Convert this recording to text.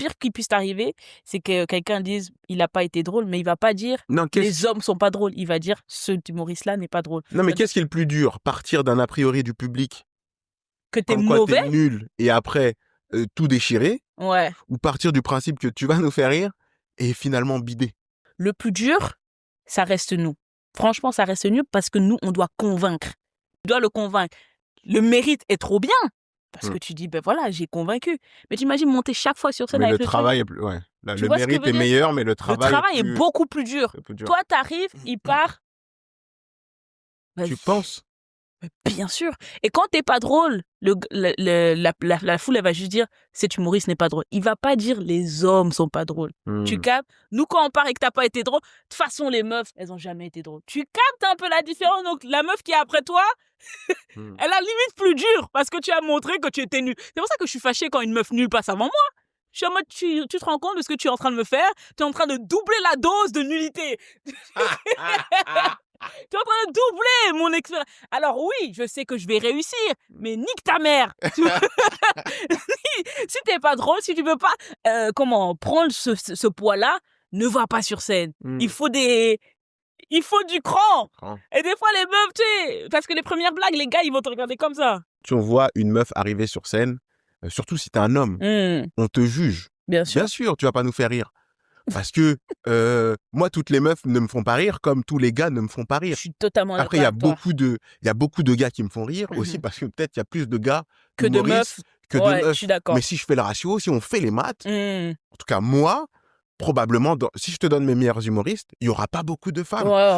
pire qui puisse t'arriver, c'est que quelqu'un dise il n'a pas été drôle, mais il va pas dire Non, les hommes sont pas drôles. Il va dire ce humoriste-là n'est pas drôle. non, mais qu'est-ce qui est le plus dur? Partir d'un a priori du public, Que t'es comme quoi mauvais? t'es nul, et après tout déchirer, Ouais. ou partir du principe que tu vas nous faire rire et finalement bider? Le plus dur, ça reste nous. Franchement, ça reste nous parce que nous, on doit convaincre. Tu dois le convaincre. Le mérite est trop bien parce que tu dis, ben voilà, j'ai convaincu. Mais t'imagines monter chaque fois sur scène Mais avec le le truc. travail est plus... Ouais. Là, Tu le vois ce que mérite veut est dire? meilleur, mais le Le travail travail est plus... beaucoup plus dur. c'est plus dur. Toi, t'arrives, il part. Tu penses? Bien sûr. Et quand t'es pas drôle, la foule, elle va juste dire cet humoriste n'est pas drôle. Il va pas dire les hommes sont pas drôles. Tu captes? Nous, quand on part et que t'as pas été drôle, de toute façon, les meufs, elles ont jamais été drôles. Tu captes un peu la différence? Donc, la meuf qui est après toi, elle a limite plus dur parce que tu as montré que tu étais nul. C'est pour ça que je suis fâchée quand une meuf nulle passe avant moi. Je suis en mode, tu te rends compte de ce que tu es en train de me faire? Tu es en train de doubler la dose de nullité. Tu es en train de doubler mon expérience. Alors oui, je sais que je vais réussir, mais nique ta mère. Si t'es pas drôle, si tu veux pas prendre ce poids-là, ne va pas sur scène. Il faut du cran. Et des fois, les meufs, tu sais, parce que les premières blagues, les gars, ils vont te regarder comme ça. Tu vois une meuf arriver sur scène, surtout si t'es un homme, on te juge. Bien sûr. Bien sûr, tu vas pas nous faire rire. Parce que moi, toutes les meufs ne me font pas rire, comme tous les gars ne me font pas rire. Je suis totalement d'accord Après, il y a avec toi. beaucoup de gars qui me font rire aussi, parce que peut-être il y a plus de gars Que de humoristes meufs. que de Ouais, meufs. je suis d'accord. Mais si je fais le ratio, si on fait les maths, en tout cas moi, probablement, si je te donne mes meilleurs humoristes, il y aura pas beaucoup de femmes. Ouais.